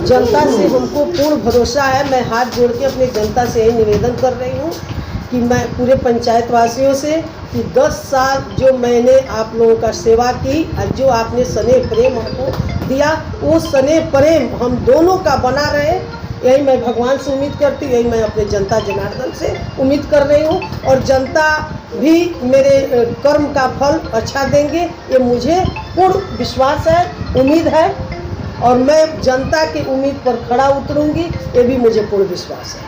जनता से हमको पूर्ण भरोसा है। मैं हाथ जोड़ के अपनी जनता से यही निवेदन कर रही हूँ कि मैं पूरे पंचायत वासियों से कि 10 साल जो मैंने आप लोगों का सेवा की और जो आपने स्नेह प्रेम हमको दिया, वो स्नेह प्रेम हम दोनों का बना रहे, यही मैं भगवान से उम्मीद करती हूँ, यही मैं अपने जनता जनार्दन से उम्मीद कर रही हूँ। और जनता भी मेरे कर्म का फल अच्छा देंगे, ये मुझे पूर्ण विश्वास है, उम्मीद है। और मैं जनता की उम्मीद पर खड़ा उतरूंगी, ये भी मुझे पूर्ण विश्वास है।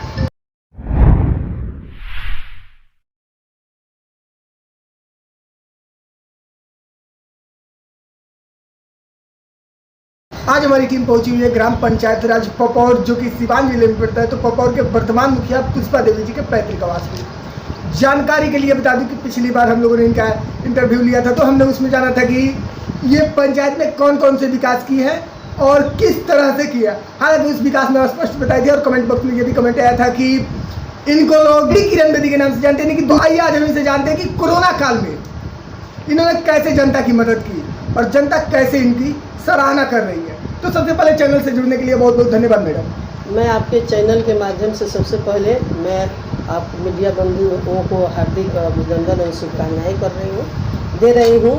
आज हमारी टीम पहुंची हुई है ग्राम पंचायत राज पपौर, जो कि सिवान जिले में पड़ता है। तो पपौर के वर्तमान मुखिया पुष्पा देवी जी के पैतृक आवास में। जानकारी के लिए बता दूं कि पिछली बार हम लोगों ने इनका इंटरव्यू लिया था, तो हमने उसमें जाना था कि ये पंचायत में कौन कौन से विकास किए हैं और किस तरह से किया। हालांकि उस विकास में स्पष्ट बताई थी और कमेंट बॉक्स में ये भी कमेंट आया था कि इनको लोग किरण बेदी के नाम से जानते हैं। कि आइए आज हम इनसे जानते हैं कि कोरोना काल में इन्होंने कैसे जनता की मदद की और जनता कैसे इनकी सराहना कर रही है। तो सबसे पहले चैनल से जुड़ने के लिए बहुत बहुत धन्यवाद मैडम। मैं आपके चैनल के माध्यम से सबसे पहले मैं आप मीडिया बंधुओं को हार्दिक अभिनंदन और शुभकामनाएँ कर रही हूँ, दे रही हूँ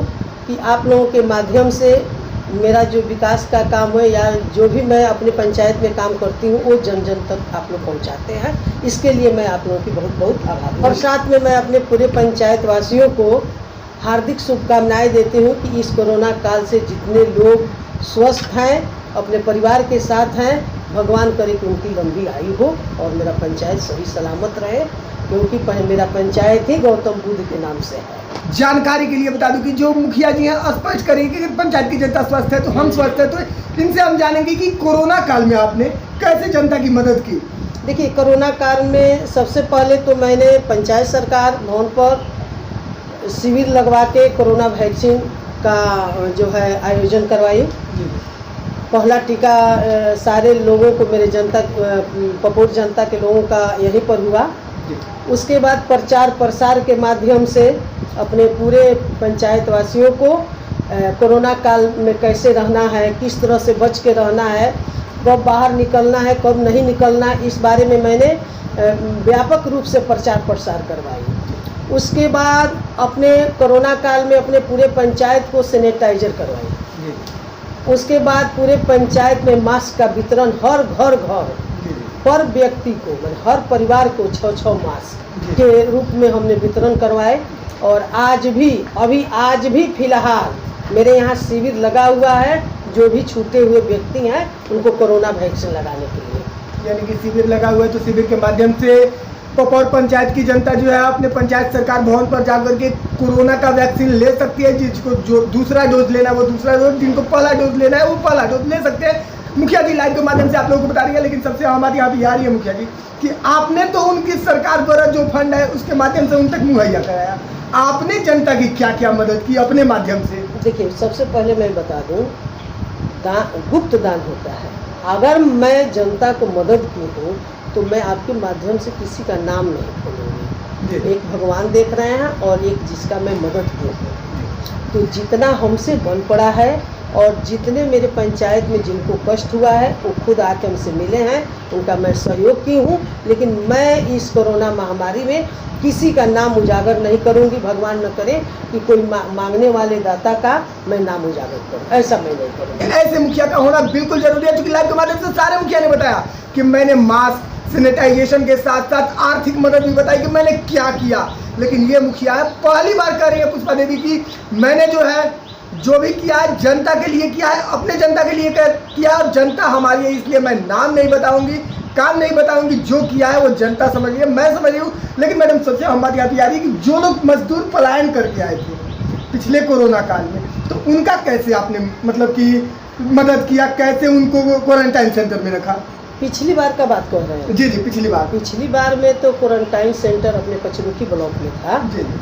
कि आप लोगों के माध्यम से मेरा जो विकास का काम है या जो भी मैं अपनी पंचायत में काम करती हूँ वो जन जन तक आप लोग पहुँचाते हैं। इसके लिए मैं आप लोगों की बहुत बहुत आभारी। और साथ में मैं अपने पूरे पंचायत वासियों को हार्दिक शुभकामनाएँ देती हूँ कि इस कोरोना काल से जितने लोग स्वस्थ हैं, अपने परिवार के साथ हैं, भगवान करे कि उनकी लंबी आयु हो और मेरा पंचायत सही सलामत रहे, क्योंकि मेरा पंचायत ही गौतम बुद्ध के नाम से है। जानकारी के लिए बता दूं कि जो मुखिया जी हैं स्पष्ट करेंगे कि पंचायत की जनता स्वस्थ है तो हम स्वस्थ है। तो इनसे हम जानेंगे कि कोरोना काल में आपने कैसे जनता की मदद की। देखिए, कोरोना काल में सबसे पहले तो मैंने पंचायत सरकार भवन पर शिविर लगवा के कोरोना वैक्सीन का जो है आयोजन करवाई। पहला टीका सारे लोगों को, मेरे जनता पपौर जनता के लोगों का यहीं पर हुआ। उसके बाद प्रचार प्रसार के माध्यम से अपने पूरे पंचायत वासियों को कोरोना काल में कैसे रहना है, किस तरह से बच के रहना है, कब बाहर निकलना है, कब नहीं निकलना है, इस बारे में मैंने व्यापक रूप से प्रचार प्रसार करवाई। उसके बाद अपने कोरोना काल में अपने पूरे पंचायत को सैनिटाइजर करवाई। उसके बाद पूरे पंचायत में मास्क का वितरण हर घर पर व्यक्ति को, हर परिवार को 6-6 मास्क के रूप में हमने वितरण करवाए। और आज भी फिलहाल मेरे यहाँ शिविर लगा हुआ है, जो भी छूटे हुए व्यक्ति हैं उनको कोरोना वैक्सीन लगाने के लिए। यानी कि शिविर लगा हुआ है, तो शिविर के माध्यम से पपौर पंचायत की जनता जो है अपने पंचायत सरकार भवन पर जाकर के कोरोना का वैक्सीन ले सकती है। जिसको जो दूसरा डोज लेना है वो दूसरा डोज, जिनको पहला डोज लेना है वो पहला डोज ले सकते हैं। मुखिया जी लाइव के माध्यम से आप लोगों को बता रही है, लेकिन सबसे हमारी यहाँ पे आ रही है मुखिया जी कि आपने तो उनकी सरकार द्वारा जो फंड है उसके माध्यम से उन तक मुहैया कराया, आपने जनता की क्या क्या मदद की अपने माध्यम से। देखिए, सबसे पहले मैं बता दूँ, गुप्त दान होता है। अगर मैं जनता को मदद की हूँ तो मैं आपके माध्यम से किसी का नाम नहीं खोलूँगी। एक भगवान देख रहे हैं और एक जिसका मैं मदद की हूँ। तो जितना हमसे बन पड़ा है और जितने मेरे पंचायत में जिनको कष्ट हुआ है वो खुद आके हमसे मिले हैं, उनका मैं सहयोग की हूँ। लेकिन मैं इस कोरोना महामारी में किसी का नाम उजागर नहीं करूँगी। भगवान न करे कि कोई मांगने वाले दाता का मैं नाम उजागर करूँ, ऐसा मैं नहीं करूँगी। ऐसे मुखिया का होना बिल्कुल जरूरी है, क्योंकि लाइव के माध्यम से सारे मुखिया ने बताया कि मैंने मास्क सैनिटाइजेशन के साथ साथ आर्थिक मदद भी बताई कि मैंने क्या किया। लेकिन ये मुखिया पहली बार कह रही है पुष्पा देवी की मैंने जो है जो भी किया है जनता के लिए किया है, अपने जनता के लिए किया और जनता हमारी है, इसलिए मैं नाम नहीं बताऊंगी, काम नहीं बताऊंगी। जो किया है वो जनता समझ रही है, मैं समझ रही हूँ। लेकिन मैडम सबसे हम बात यहाँ पे आ रही है कि जो लोग मजदूर पलायन करके आए थे पिछले कोरोना काल में, तो उनका कैसे आपने मतलब कि मदद किया, कैसे उनको क्वारंटाइन सेंटर में रखा। पिछली बार का बात कर रहे हैं? जी पिछली बार में तो क्वारंटाइन सेंटर अपने पचरुखी ब्लॉक में था,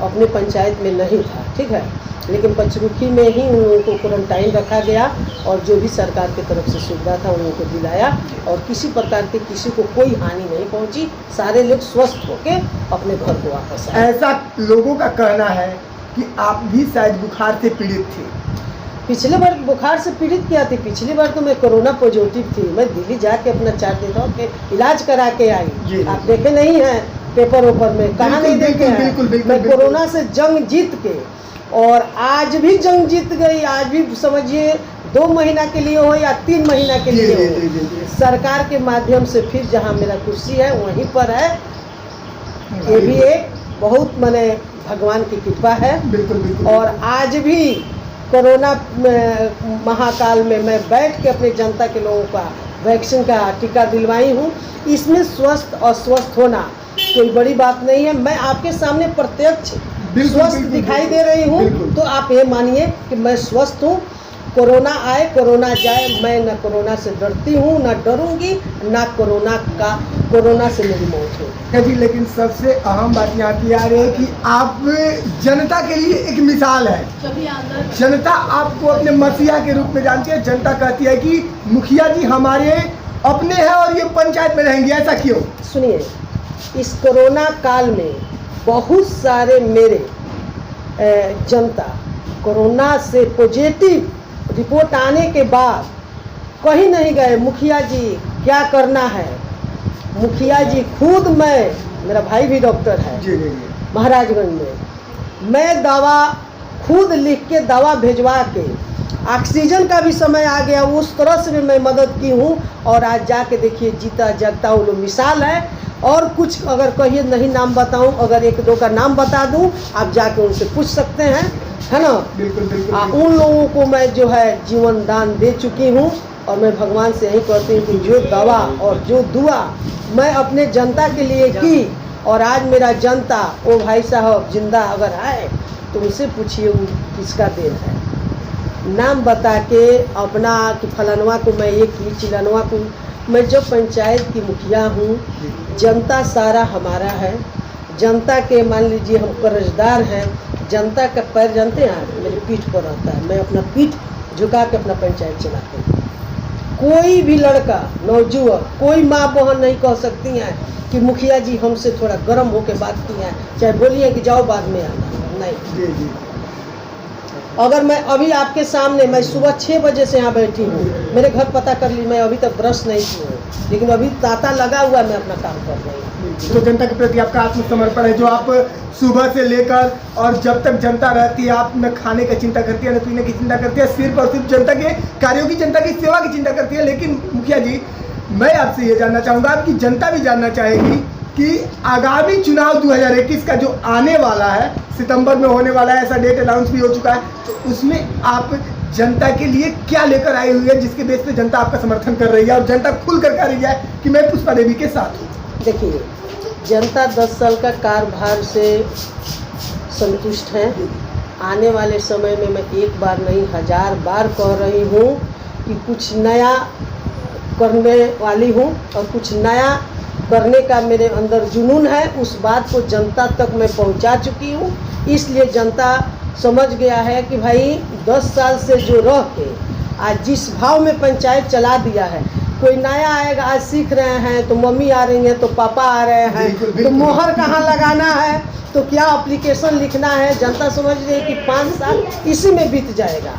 अपने पंचायत में नहीं था, ठीक है। लेकिन पचरुखी में ही उन लोगों को क्वारंटाइन रखा गया और जो भी सरकार की तरफ से सुविधा था उन लोगों को दिलाया और किसी प्रकार के किसी को कोई हानि नहीं पहुंची। सारे लोग स्वस्थ होके अपने घर को वापस आए। ऐसा लोगों का कहना है कि आप भी शायद बुखार से पीड़ित थे, पिछले बार बुखार से पीड़ित क्या थी, पिछली बार तो मैं कोरोना पॉजिटिव थी, मैं दिल्ली जाके अपना 4 दिन के इलाज करा के आई। जी। आप देखे नहीं हैं पेपर ओपर में, कहाँ नहीं देखे हैं। मैं कोरोना से जंग जीत के, और आज भी जंग जीत गई। आज भी समझिए 2 महीना के लिए हो या 3 महीना के लिए हो, सरकार के माध्यम से फिर जहाँ मेरा कुर्सी है वहीं पर है। ये भी एक बहुत माने भगवान की कृपा है। बिल्कुल। और आज भी कोरोना महाकाल में मैं बैठ के अपने जनता के लोगों का वैक्सीन का टीका दिलवाई हूँ। इसमें स्वस्थ और स्वस्थ होना कोई बड़ी बात नहीं है। मैं आपके सामने प्रत्यक्ष स्वस्थ दिखाई दे रही हूँ, तो आप ये मानिए कि मैं स्वस्थ हूँ। कोरोना आए कोरोना जाए, मैं न कोरोना से डरती हूँ, न डरूंगी, न कोरोना से मेरी मौत हो। जी, लेकिन सबसे अहम बात यहाँ की आ रही है कि आप जनता के लिए एक मिसाल है। जनता आपको अपने मसीहा के रूप में जानती है। जनता कहती है कि मुखिया जी हमारे अपने हैं और ये पंचायत में रहेंगे, ऐसा क्यों? सुनिए, इस कोरोना काल में बहुत सारे मेरे जनता कोरोना से पॉजिटिव रिपोर्ट आने के बाद कहीं नहीं गए। मुखिया जी क्या करना है, मुखिया जी खुद, मेरा भाई भी डॉक्टर है जी। महाराजगंज में, मैं दवा खुद लिख के दवा भेजवा के, ऑक्सीजन का भी समय आ गया, उस तरह से भी मैं मदद की हूँ। और आज जाके देखिए जीता जगता वो लोग मिसाल है। और कुछ अगर कहिए नहीं नाम बताऊं, अगर 1-2 का नाम बता दूं, आप जाके उनसे पूछ सकते हैं, है ना। बिल्कुल। उन लोगों को मैं जो है जीवन दान दे चुकी हूँ। और मैं भगवान से यही कहती हूँ कि जो दवा और जो दुआ मैं अपने जनता के लिए की, और आज मेरा जनता वो भाई साहब जिंदा अगर है तो उनसे पूछिए वो किसका देन है। नाम बता के अपना कि फलानवा को मैं ये की, चिलानवा को। मैं जो पंचायत की मुखिया हूँ, जनता सारा हमारा है। जनता के मान लीजिए हम कर्जदार हैं। जनता का पैर जानते हैं मेरी पीठ पर रहता है, मैं अपना पीठ झुका के अपना पंचायत चलाती हूँ। कोई भी लड़का नौजुवान, कोई माँ बहन नहीं कह सकती हैं कि मुखिया जी हमसे थोड़ा गर्म होकर बात की है, चाहे बोलिए कि जाओ बाद में आना, नहीं। जी। अगर मैं अभी आपके सामने, मैं सुबह 6 बजे से यहाँ बैठी हूँ, मेरे घर पता कर ली, मैं अभी तक ब्रश नहीं की हूँ, लेकिन अभी ताता लगा हुआ मैं अपना काम कर रही हूँ। तो जनता के प्रति आपका आत्मसमर्पण है, जो आप सुबह से लेकर और जब तक जनता रहती है, आप न खाने की चिंता करती है, न पीने की चिंता करती है, सिर्फ और सिर्फ जनता के कार्यों की, जनता की सेवा की चिंता करती है। लेकिन मुखिया जी, मैं आपसे ये जानना चाहूँगा, आपकी जनता भी जानना चाहेगी कि आगामी चुनाव 2021 का जो आने वाला है, सितंबर में होने वाला है, ऐसा डेट अनाउंस भी हो चुका है, तो उसमें आप जनता के लिए क्या लेकर आई हुई है, जिसके बेस पे जनता आपका समर्थन कर रही है और जनता खुल कर कह रही है कि मैं पुष्पा देवी के साथ हूँ? देखिए, जनता 10 साल का कार्यभार से संतुष्ट है। आने वाले समय में मैं एक बार नहीं 1000 बार कह रही हूँ कि कुछ नया करने वाली हूँ, और कुछ नया करने का मेरे अंदर जुनून है। उस बात को जनता तक मैं पहुँचा चुकी हूँ। इसलिए जनता समझ गया है कि भाई 10 साल से जो रह के आज जिस भाव में पंचायत चला दिया है, कोई नया आएगा, आज सीख रहे हैं तो मम्मी आ रही हैं तो पापा आ रहे हैं, तो मोहर कहाँ लगाना है, तो क्या एप्लीकेशन लिखना है, जनता समझ रही है कि 5 साल इसी में बीत जाएगा,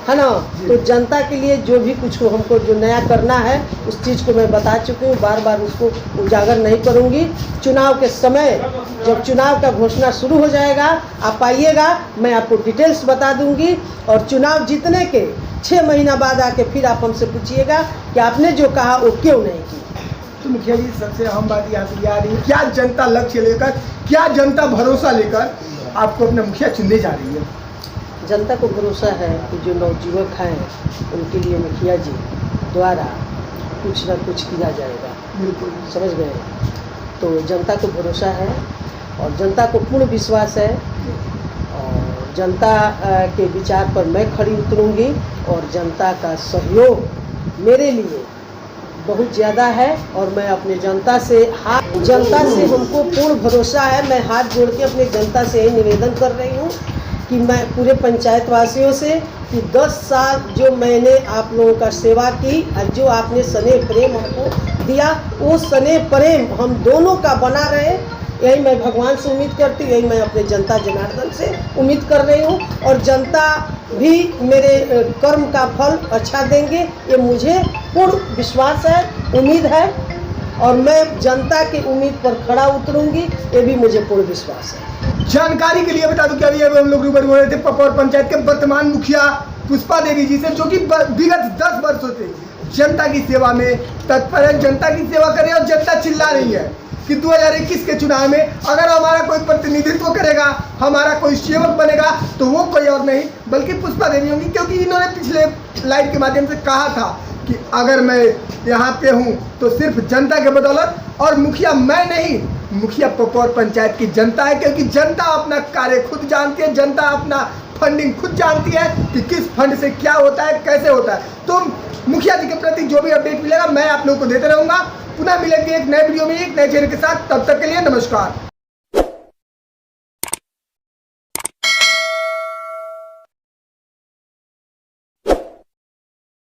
है ना। तो जनता के लिए जो भी कुछ हमको जो नया करना है उस चीज़ को मैं बता चुकी हूँ, बार बार उसको उजागर नहीं करूँगी। चुनाव के समय जब चुनाव का घोषणा शुरू हो जाएगा, आप आइएगा, मैं आपको डिटेल्स बता दूँगी। और चुनाव जीतने के 6 महीना बाद आके फिर आप हमसे पूछिएगा कि आपने जो कहा वो क्यों नहीं की। तो मुखिया जी, सबसे अहम बात यहाँ से आ रही है, क्या जनता लक्ष्य लेकर, क्या जनता भरोसा लेकर आपको अपना मुखिया चुनने जा रही है? जनता को भरोसा है कि जो नवयुवक हैं उनके लिए मुखिया जी द्वारा कुछ न कुछ किया जाएगा। बिल्कुल, समझ गए। तो जनता को भरोसा है और जनता को पूर्ण विश्वास है, और जनता के विचार पर मैं खड़ी उतरूँगी, और जनता का सहयोग मेरे लिए बहुत ज़्यादा है। और मैं अपने जनता से हमको पूर्ण भरोसा है। मैं हाथ जोड़ के अपने जनता से यही निवेदन कर रही हूँ कि मैं पूरे पंचायत वासियों से कि 10 साल जो मैंने आप लोगों का सेवा की और जो आपने स्नेह प्रेम हमको दिया, वो स्नेह प्रेम हम दोनों का बना रहे, यही मैं भगवान से उम्मीद करती हूँ, यही मैं अपने जनता जनार्दन से उम्मीद कर रही हूँ। और जनता भी मेरे कर्म का फल अच्छा देंगे, ये मुझे पूर्ण विश्वास है, उम्मीद है, और मैं जनता की उम्मीद पर खड़ा उतरूंगी, ये भी मुझे पूर्ण विश्वास है। जानकारी के लिए बता दूं कि अभी हम लोग रूबरू हो रहे थे पपौर पंचायत के वर्तमान मुखिया पुष्पा देवी जी से, जो कि विगत 10 वर्षों से जनता की सेवा में तत्पर है, जनता की सेवा करे, और जनता चिल्ला रही है कि 2021 के चुनाव में अगर हमारा कोई प्रतिनिधित्व करेगा, हमारा कोई सेवक बनेगा, तो वो कोई और नहीं बल्कि पुष्पा देवी होंगी, क्योंकि इन्होंने पिछले लाइव के माध्यम से कहा था कि अगर मैं यहाँ पे हूँ तो सिर्फ जनता के बदौलत, और मुखिया मैं नहीं, मुखिया पपौर पंचायत की जनता है, क्योंकि जनता अपना कार्य खुद जानती है, जनता अपना फंडिंग खुद जानती है कि किस फंड से क्या होता है, कैसे होता है। तो मुखिया जी के प्रति जो भी अपडेट मिलेगा मैं आप लोगों को देते रहूँगा। पुनः मिलेंगे एक नए वीडियो में एक नए चेहरे के साथ, तब तक के लिए नमस्कार।